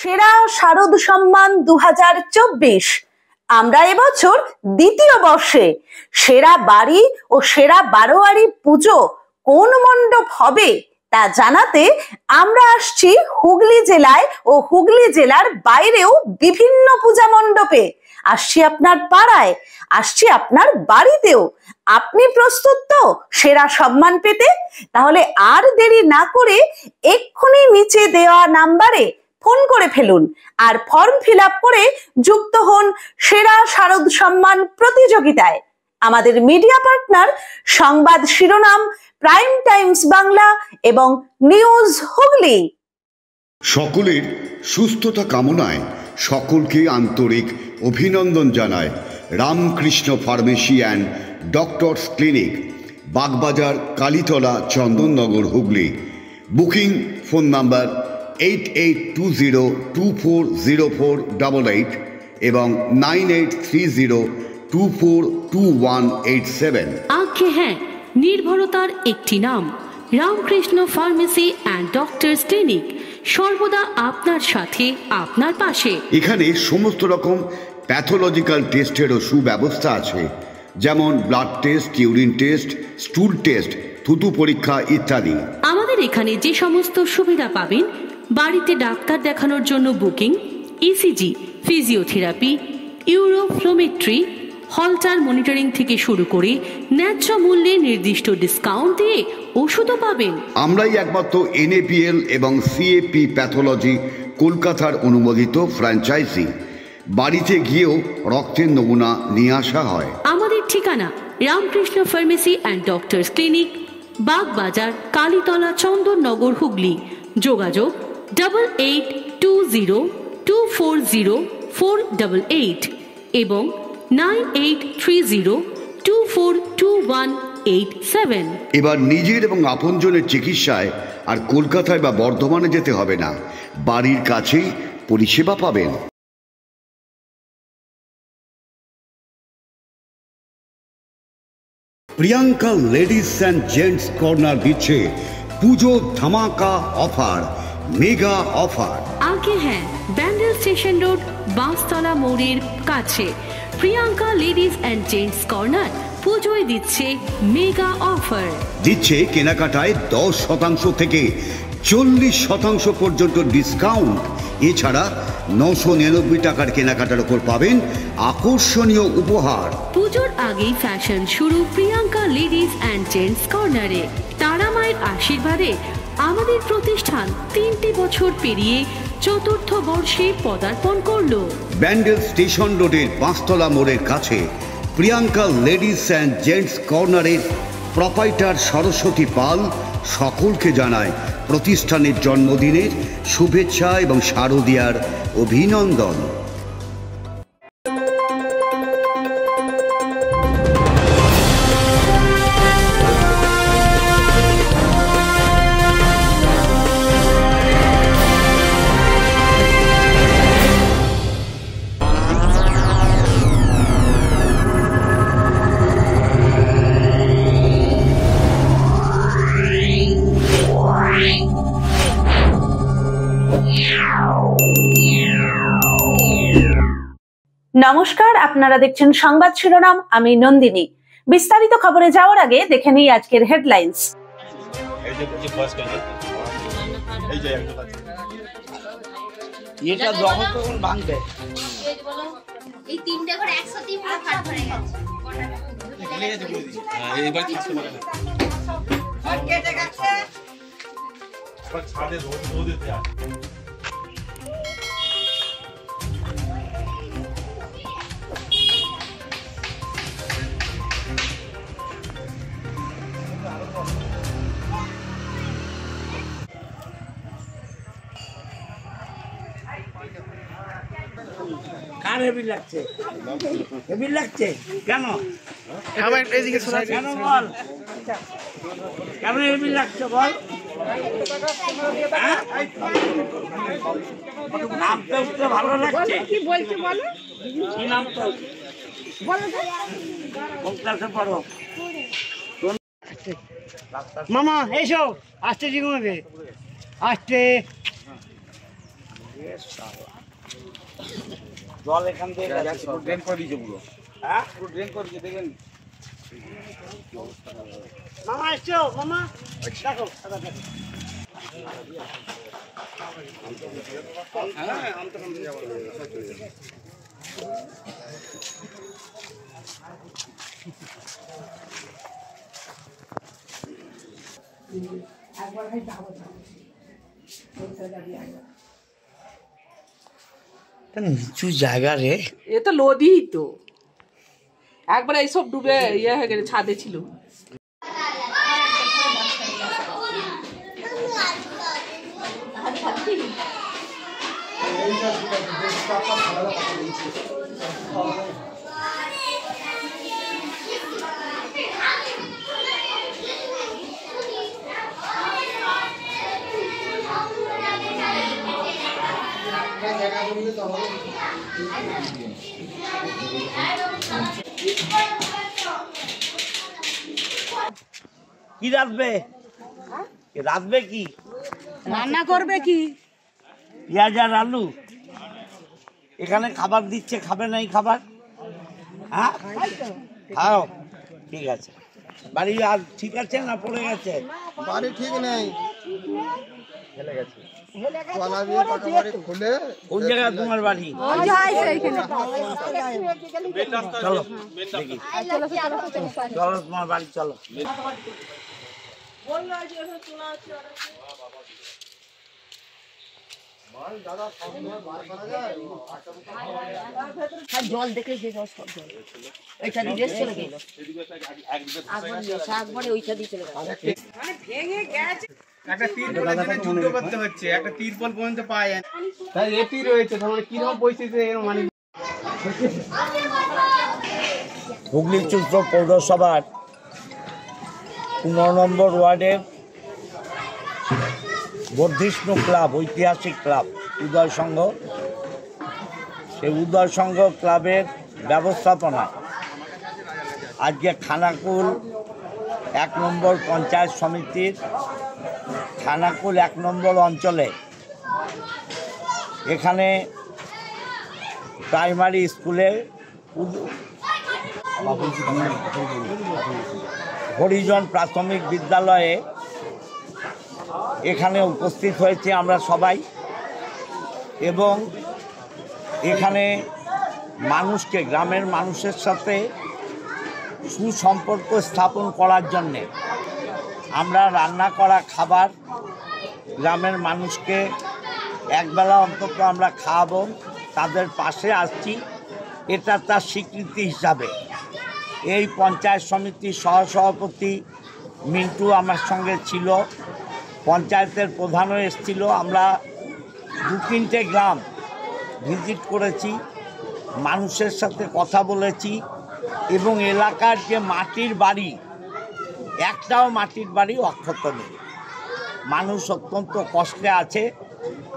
সেরা শারদ সম্মান 2024 আমরা এবছর দ্বিতীয় বর্ষে সেরা বাড়ি ও সেরা বারোয়ারি পুজো কোন মণ্ডপ হবে তা জানাতে আমরা আসছি হুগলি জেলায় ও হুগলি জেলার বাইরেও বিভিন্ন পূজা মণ্ডপে। আসছি আপনার পাড়ায়, আসছি আপনার বাড়িতেও। আপনি প্রস্তুত তো সেরা সম্মান পেতে? তাহলে আর দেরি না করে এক্ষুনি নিচে দেওয়া নাম্বারে ফোন করে ফেলুন আর ফর্ম ফিল আপ করে যুক্ত হন সেরা শারদ সম্মান প্রতিযোগিতায়। আমাদের মিডিয়া পার্টনার সংবাদ শিরোনাম, প্রাইম টাইমস বাংলা এবং নিউজ হুগলি। সকলের সুস্থতা কামনায় সকলকে আন্তরিক অভিনন্দন জানায় Ramakrishna pharmacy and doctors clinic, Bagbazar, Kalitala, Chandannagar, Hooghly. Booking phone number 8820240488 এবং 9830242187। আজ্ঞে হ্যাঁ, নির্ভরতার একটি নাম Ramakrishna pharmacy and doctors clinic, সর্বদা আপনার সাথে, আপনার পাশে। এখানে সমস্ত রকম প্যাথোলজিক্যাল টেস্টেরও সুব্যবস্থা আছে, যেমন blood test, urine test, স্টুল test, থুতু পরীক্ষা ইত্যাদি। আমাদের এখানে যে সমস্ত সুবিধা পাবেন, বাড়িতে ডাক্তার দেখানোর জন্য booking, ECG, physiotherapy, uroflowmetry, Holter monitoring থেকে শুরু করে ন্যায্য মূল্যে নির্দিষ্ট ডিসকাউন্ট দিয়ে ওষুধও পাবেন। আমরাই একমাত্র NAPL এবং CAP প্যাথোলজি কলকাতার অনুমোদিত ফ্র্যাঞ্চাইজি। বাড়িতে গিয়েও রক্তের নমুনা নিয়ে আসা হয়। আমাদের ঠিকানা Ramakrishna pharmacy and doctors clinic, Bagbazar, Kalitala, Chandannagar, Hooghly. যোগাযোগ 8820240488 এবং 9830242187। এবার নিজের এবং আপনজনের চিকিৎসায় আর কলকাতায় বা বর্ধমানে যেতে হবে না, বাড়ির কাছেই পরিষেবা পাবেন। Priyanka ladies and gents corner দিচ্ছে পুজো ধামাকা অফার, মেগা অফার। আগে হ্যাঁ, ব্যান্ডেল স্টেশন রোড, বাঁশতলা মোড়ের কাছে Priyanka ladies and gents corner পুজোয় দিচ্ছে মেগা অফার। দিচ্ছে কেনাকাটায় 10% থেকে 40% পর্যন্ত ডিসকাউন্ট। এছাড়া 999 টাকার কেনাকাটার উপর পাবেন আকর্ষণীয় উপহার। পুজোর আগেই ফ্যাশন শুরু প্রিয়াঙ্কা লেডিস অ্যান্ড জেন্টস কর্নারে। তারা মায়ের আশীর্বাদে আমাদের প্রতিষ্ঠান 3টি বছর পেরিয়ে 4র্থ বর্ষে পদার্পণ করল। ব্যান্ডেল স্টেশন রোডের বাঁশতলা মোড়ের কাছে প্রিয়াঙ্কা লেডিস অ্যান্ড জেন্টস কর্নারের প্রোপাইটার সরস্বতী পাল সকলকে জানায় প্রতিষ্ঠানের জন্মদিনের শুভেচ্ছা এবং শারদীয়ার অভিনন্দন। নমস্কার, আপনারা দেখছেন সংবাদ শিরোনাম, আমি নন্দিনী। বিস্তারিত খবরে যাওয়ার আগে দেখে নিই আজকের হেডলাইন্স। কার হেভি লাগছে? হেভি লাগছে কেন? আবার এদিকে সরা কেন বল? কেন হেভি লাগছে বল? নাম তো ভালো লাগছে। কি বলছো বলো? কি নাম তো বলো তো। কোন ক্লাসে পড়ো? মামা এসো, আসতে জিগুবে আসতে। জল এখান থেকে ড্রেন করে দিয়েছে পুরো। হ্যাঁ পুরো ড্রেন করে দিয়েছে দেখবেন। মামা এসছো মামা দেখো নিচু জায়গা রে, এ তো নদী তো একবার এইসব ডুবে ইয়ে হয়ে গেছে, ছাদে ছিল। কি রাঁধবে? রাঁধবে কি? রান্না করবে কি? পেঁয়াজ আর আলু। এখানে খাবার দিচ্ছে, খাবে না এই খাবার? হ্যাঁ খাও, ঠিক আছে। বাড়ি আর ঠিক আছে না পড়ে গেছে? বাড়ি ঠিক নেই, হেলে গেছে। কলা দিয়ে পাকা বাড়ি খুলে কোন জায়গায় তোমার বাড়ি? চলো দেখি, চলো তোমার বাড়ি চলো। জল দেখে যে জল সব জল ওইটা দিয়ে চলে গেল, একবারে ওইটা দিয়ে চলে গেল। একটা তিরপলের জন্য যুদ্ধ করতে হচ্ছে, একটা তিরপল পর্যন্ত পাওয়া যায় না। তাই এটি রয়েছে, তাহলে কিরকম পরিস্থিতি এরকম মানে। হুগলি চুত্র পৌরসভার 15 নম্বর ওয়ার্ডের বর্ধিষ্ণু ক্লাব, ঐতিহাসিক ক্লাব উদয় সংঘ, সেই উদয় সংঘ ক্লাবের ব্যবস্থাপনায় আজকে খানাকুল 1 নম্বর পঞ্চায়েত সমিতির খানাকুল 1 নম্বর অঞ্চলে এখানে প্রাইমারি স্কুলে হরিজন প্রাথমিক বিদ্যালয়ে এখানে উপস্থিত হয়েছে আমরা সবাই, এবং এখানে মানুষকে, গ্রামের মানুষের সাথে সুসম্পর্ক স্থাপন করার জন্যে আমরা রান্না করা খাবার গ্রামের মানুষকে একবেলা অন্তত আমরা খাওয়াবো, তাদের পাশে আসছি, এটা তার স্বীকৃতি হিসাবে। এই পঞ্চায়েত সমিতির সহসভাপতি মিন্টু আমার সঙ্গে ছিল, পঞ্চায়েতের প্রধানও এসেছিল। আমরা 2-3টে গ্রাম ভিজিট করেছি, মানুষের সাথে কথা বলেছি, এবং এলাকার যে মাটির বাড়ি, একটাও মাটির বাড়ি অক্ষত নেই, মানুষ অত্যন্ত কষ্টে আছে।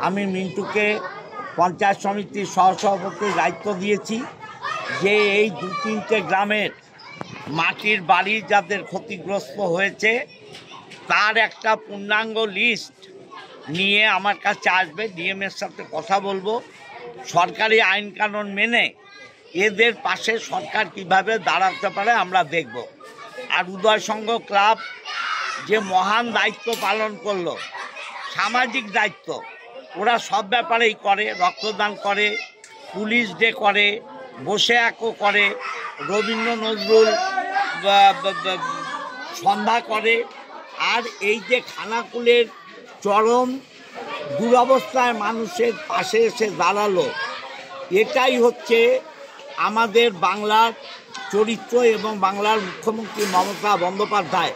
আমি মিন্টুকে পঞ্চায়েত সমিতির সহসভাপতির দায়িত্ব দিয়েছি যে এই 2-3টে গ্রামের মাটির বাড়ি যাদের ক্ষতিগ্রস্ত হয়েছে তার একটা পূর্ণাঙ্গ লিস্ট নিয়ে আমার কাছে আসবে, ডিএমের সাথে কথা বলবো, সরকারি আইন কানুন মেনে এদের পাশে সরকার কিভাবে দাঁড়াতে পারে আমরা দেখব। আর উদয় সংঘ ক্লাব যে মহান দায়িত্ব পালন করলো, সামাজিক দায়িত্ব, ওরা সব ব্যাপারেই করে, রক্তদান করে, পুলিশ ডে করে, বসে একও করে, রবীন্দ্র নজরুল সন্ধ্যা করে। আর এই যে খানাকুলের চরম দুরবস্থায় মানুষের পাশে এসে দাঁড়ালো, এটাই হচ্ছে আমাদের বাংলার চরিত্র, এবং বাংলার মুখ্যমন্ত্রী মমতা বন্দ্যোপাধ্যায়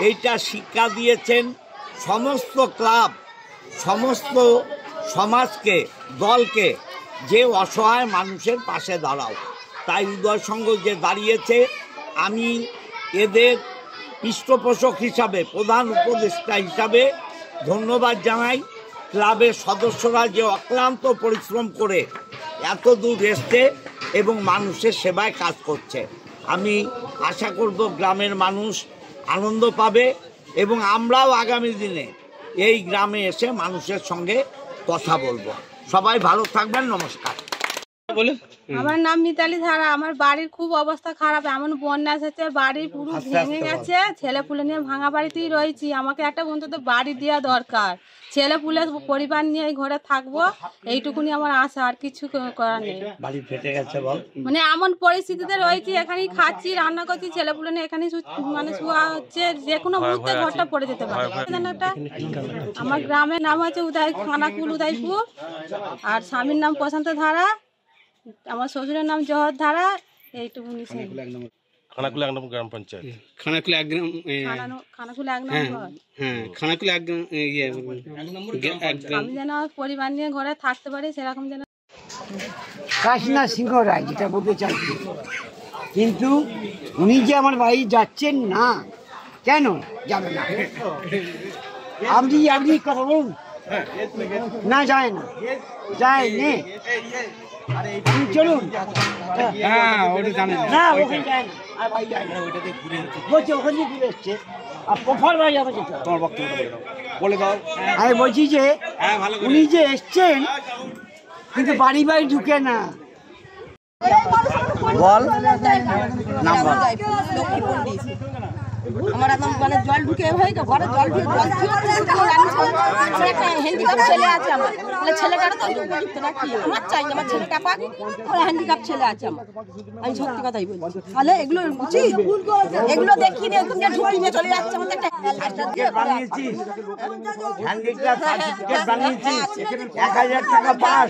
এইটা শিক্ষা দিয়েছেন সমস্ত ক্লাব, সমস্ত সমাজকে, দলকে, যে অসহায় মানুষের পাশে দাঁড়াও। তাই উদয় সংঘ যে দাঁড়িয়েছে, আমি এদের পৃষ্ঠপোষক হিসাবে, প্রধান উপদেষ্টা হিসাবে ধন্যবাদ জানাই। ক্লাবের সদস্যরা যে অক্লান্ত পরিশ্রম করে এত দূর এসছে এবং মানুষের সেবায় কাজ করছে, আমি আশা করব গ্রামের মানুষ আনন্দ পাবে, এবং আমরাও আগামী দিনে এই গ্রামে এসে মানুষের সঙ্গে কথা বলবো। সবাই ভালো থাকবেন, নমস্কার। আমার নাম মিতালি ধারা। আমার বাড়ির খুব অবস্থা খারাপ, এমন বন্যা এসেছে, বাড়ি পুরো ভেঙে গেছে। ছেলে পুলে নিয়ে ভাঙা বাড়িতেই রয়েছি। আমাকে একটা অন্তত বাড়ি দেওয়া দরকার। ছেলে পুলে পরিবার নিয়ে এই ঘরে থাকবো, এইটুকুনি আমার আশা, আর কিছু করার নেই। বাড়ি ফেটে গেছে বল, মানে এমন পরিস্থিতিতে রয়েছি, এখানেই খাচ্ছি, রান্না করছি, ছেলে পুলে নিয়ে এখানেই মানে শোয়া হচ্ছে, যে কোনো মুহূর্তে ঘরটা পড়ে যেতে পারে। আমার গ্রামের নাম হচ্ছে খানাকুল উদয়পুর, আর স্বামীর নাম প্রশান্ত ধারা, আমার শ্বশুরের নাম জহর ধারা। এইটুকুনি। খানাকুল 1 নম্বর গ্রাম পঞ্চায়েত। খানাকুল 1 গ্রাম, খানাকুল 1 নম্বর। হ্যাঁ, খানাকুল 1 গ্রাম, আমি যেন পরিবার নিয়ে ঘরে থাকতে পারি, সেরকম যেন। কাশীনাথ সিংহ রায় যেটা বলতে চাচ্ছি, কিন্তু উনি যে আমার বাড়ি যাচ্ছেন না, কেন যাবে না? আপনি কথা বলুন না, যায় না, যায় নে, চলুন। না, ওখানে যায় না, আর ভাই যায় না, বলছে ওখান থেকে ঘুরে এসছে, আর প্রফার ভাই যাবে যেটা বলে দাও। আমি বলছি যে উনি যে এসছেন, কিন্তু বাড়ি ঢুকে না। বল নাম বল। আমার একদম মানে জল ঢুকে হয়ে গেছে, ঘরে জল ঢুকে আমার একটা হ্যান্ডিক্যাপ ছেলে আছে। আমার ছেলেটার তো উপযুক্ত না, কি আমার চাই, আমার ছেলেটা পাক, আমার হ্যান্ডিক্যাপ ছেলে আছে আমার। আমি সত্যি কথাই বলছি, তাহলে এগুলো উচিত, এগুলো দেখি না, এরকম ঢুকি নিয়ে চলে যাচ্ছে। আমাদের একটা বানিয়েছিস, হ্যান্ডিক্যাপ সার্টিফিকেট বানিয়েছিস, 1000 টাকা পাস।